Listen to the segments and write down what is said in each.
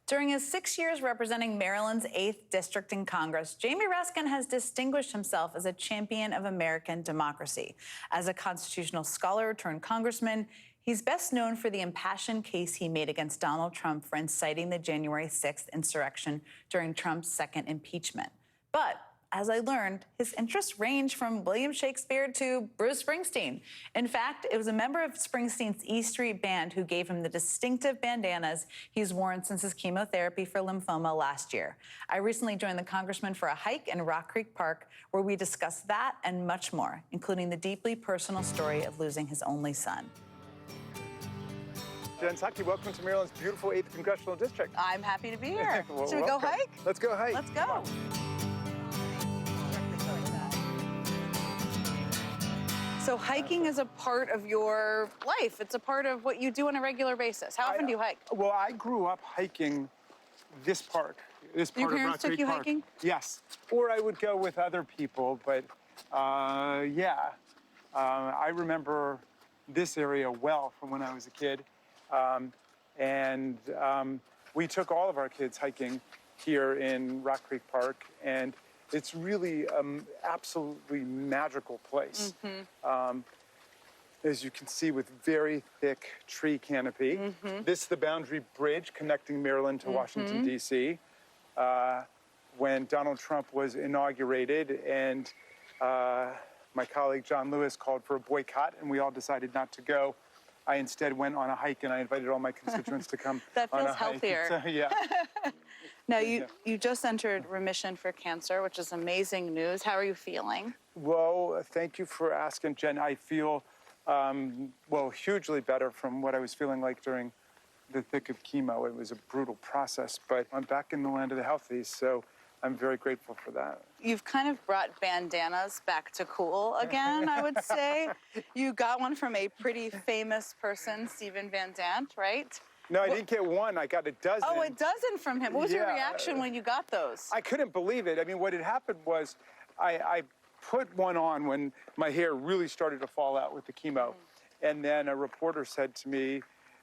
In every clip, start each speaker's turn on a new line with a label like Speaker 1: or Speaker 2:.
Speaker 1: During his 6 years representing Maryland's 8th District in Congress, Jamie Raskin has distinguished himself as a champion of American democracy. As a constitutional scholar turned congressman, he's best known for the impassioned case he made against Donald Trump for inciting the January 6th insurrection during Trump's second impeachment. But as I learned, his interests range from William Shakespeare to Bruce Springsteen. In fact, it was a member of Springsteen's E Street Band who gave him the distinctive bandanas he's worn since his chemotherapy for lymphoma last year. I recently joined the congressman for a hike in Rock Creek Park, where we discussed that and much more, including the deeply personal story of losing his only son.
Speaker 2: Jen Psaki, welcome to Maryland's beautiful 8th Congressional District.
Speaker 1: I'm happy to be here.
Speaker 2: Well,
Speaker 1: Should we go hike?
Speaker 2: Let's go hike.
Speaker 1: Let's go. So hiking is a part of your life. It's a part of what you do on a regular basis. How often do you hike?
Speaker 2: Well, I grew up hiking this park. This part
Speaker 1: Your parents
Speaker 2: of Rock
Speaker 1: took
Speaker 2: Creek
Speaker 1: you
Speaker 2: Park.
Speaker 1: hiking?
Speaker 2: Yes. Or I would go with other people, but yeah. I remember this area well from when I was a kid. We took all of our kids hiking here in Rock Creek Park, and it's really an absolutely magical place. Mm-hmm. As you can see, with very thick tree canopy. Mm-hmm. This is the Boundary Bridge connecting Maryland to Washington, D.C. When Donald Trump was inaugurated, and my colleague John Lewis called for a boycott, and we all decided not to go. I instead went on a hike, and I invited all my constituents to come
Speaker 1: that
Speaker 2: on a
Speaker 1: feels
Speaker 2: hike.
Speaker 1: healthier.
Speaker 2: So, yeah.
Speaker 1: Now, you just entered remission for cancer, which is amazing news. How are you feeling?
Speaker 2: Well, thank you for asking, Jen. I feel, hugely better from what I was feeling like during the thick of chemo. It was a brutal process, but I'm back in the land of the healthy, so I'm very grateful for that.
Speaker 1: You've kind of brought bandanas back to cool again, I would say. You got one from a pretty famous person, Stephen Van Zandt, right?
Speaker 2: No, I didn't get one. I got a dozen.
Speaker 1: Oh, a dozen from him. What was your reaction when you got those?
Speaker 2: I couldn't believe it. I mean, what had happened was I put one on when my hair really started to fall out with the chemo. And then a reporter said to me,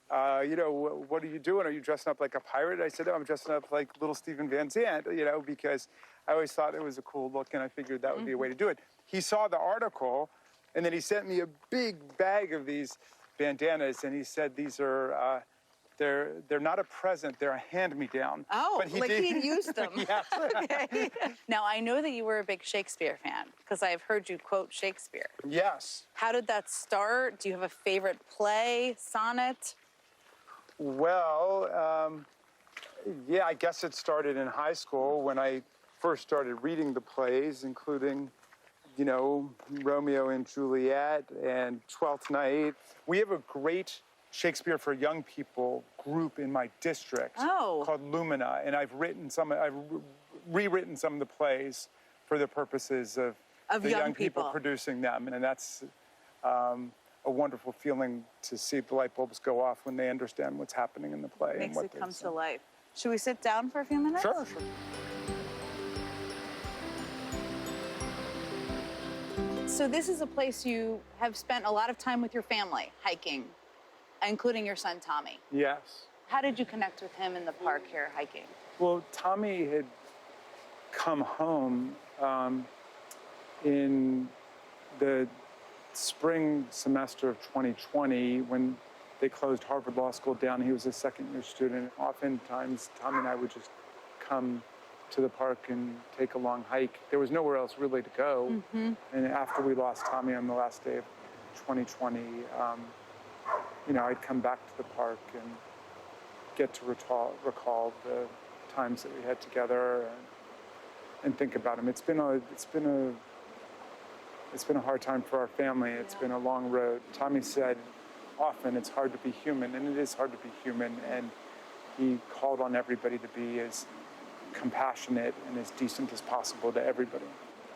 Speaker 2: what are you doing? Are you dressing up like a pirate? I said, I'm dressing up like little Stephen Van Zandt, because I always thought it was a cool look, and I figured that would be a way to do it. He saw the article, and then he sent me a big bag of these bandanas, and he said these are... They're not a present, they're a hand-me-down.
Speaker 1: Oh, but he'd used them.
Speaker 2: Yes.
Speaker 1: Okay. Now, I know that you were a big Shakespeare fan, because I've heard you quote Shakespeare.
Speaker 2: Yes.
Speaker 1: How did that start? Do you have a favorite play, sonnet?
Speaker 2: Well, I guess it started in high school when I first started reading the plays, including, Romeo and Juliet and Twelfth Night. We have a great Shakespeare for young people group in my district called Lumina, and I've rewritten some of the plays for the purposes of the young people producing them, and that's a wonderful feeling to see the light bulbs go off when they understand what's happening in the play.
Speaker 1: It makes it come to life. Should we sit down for a few minutes?
Speaker 2: Sure.
Speaker 1: So this is a place you have spent a lot of time with your family hiking, including your son, Tommy.
Speaker 2: Yes.
Speaker 1: How did you connect with him in the park here hiking?
Speaker 2: Well, Tommy had come home in the spring semester of 2020 when they closed Harvard Law School down. He was a second-year student. Oftentimes, Tommy and I would just come to the park and take a long hike. There was nowhere else really to go. Mm-hmm. And after we lost Tommy on the last day of 2020, I'd come back to the park and get to recall the times that we had together and think about him. It's been a hard time for our family. It's been a long road. Tommy said often it's hard to be human, and it is hard to be human. And he called on everybody to be as compassionate and as decent as possible to everybody.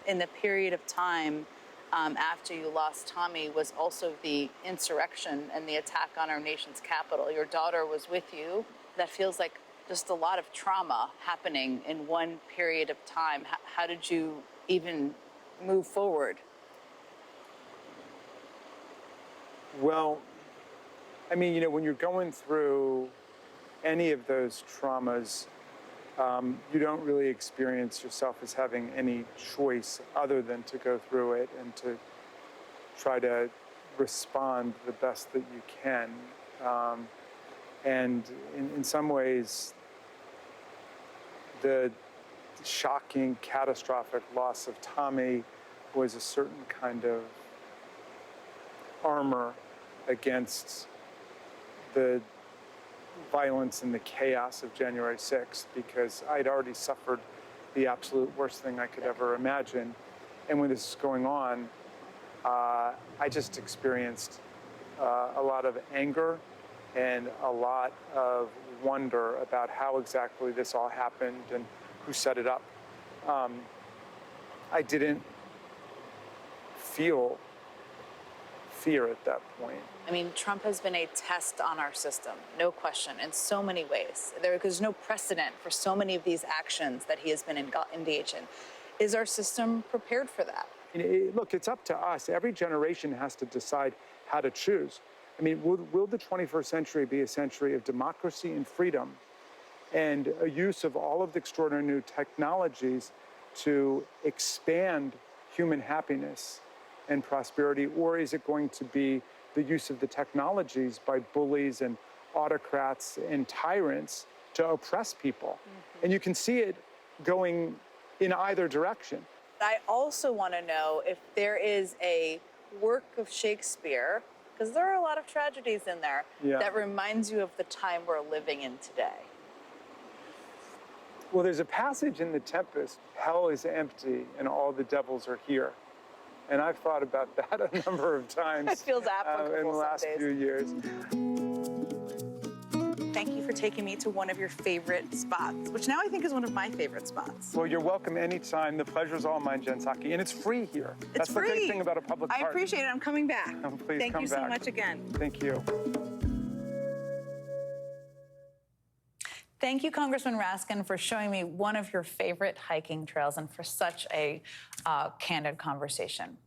Speaker 1: In the period of time after you lost Tommy was also the insurrection and the attack on our nation's capital. Your daughter was with you. That feels like just a lot of trauma happening in one period of time. How did you even move forward?
Speaker 2: Well, I mean, when you're going through any of those traumas, you don't really experience yourself as having any choice other than to go through it and to try to respond the best that you can. And in some ways, the shocking, catastrophic loss of Tommy was a certain kind of armor against the violence and the chaos of January 6th, because I'd already suffered the absolute worst thing I could ever imagine. And when this was going on, I just experienced a lot of anger and a lot of wonder about how exactly this all happened and who set it up. I didn't feel fear at that point.
Speaker 1: I mean, Trump has been a test on our system, no question, in so many ways. There's no precedent for so many of these actions that he has been engaged in. Is our system prepared for that?
Speaker 2: Look, it's up to us. Every generation has to decide how to choose. I mean, will the 21st century be a century of democracy and freedom and a use of all of the extraordinary new technologies to expand human happiness and prosperity, or is it going to be the use of the technologies by bullies and autocrats and tyrants to oppress people? Mm-hmm. And you can see it going in either direction.
Speaker 1: I also want to know if there is a work of Shakespeare, because there are a lot of tragedies in there, that reminds you of the time we're living in today.
Speaker 2: Well, there's a passage in The Tempest, hell is empty and all the devils are here. And I've thought about that a number of times.
Speaker 1: It feels applicable
Speaker 2: in the last
Speaker 1: some days.
Speaker 2: few years.
Speaker 1: Thank you for taking me to one of your favorite spots, which now I think is one of my favorite spots.
Speaker 2: Well, you're welcome anytime. The pleasure's all mine, Jen Psaki. And it's free here. That's
Speaker 1: free.
Speaker 2: the great thing about a public park.
Speaker 1: I appreciate it. I'm coming back.
Speaker 2: Please
Speaker 1: Thank
Speaker 2: come
Speaker 1: you
Speaker 2: back.
Speaker 1: so much again.
Speaker 2: Thank you.
Speaker 1: Thank you, Congressman Raskin, for showing me one of your favorite hiking trails and for such a candid conversation.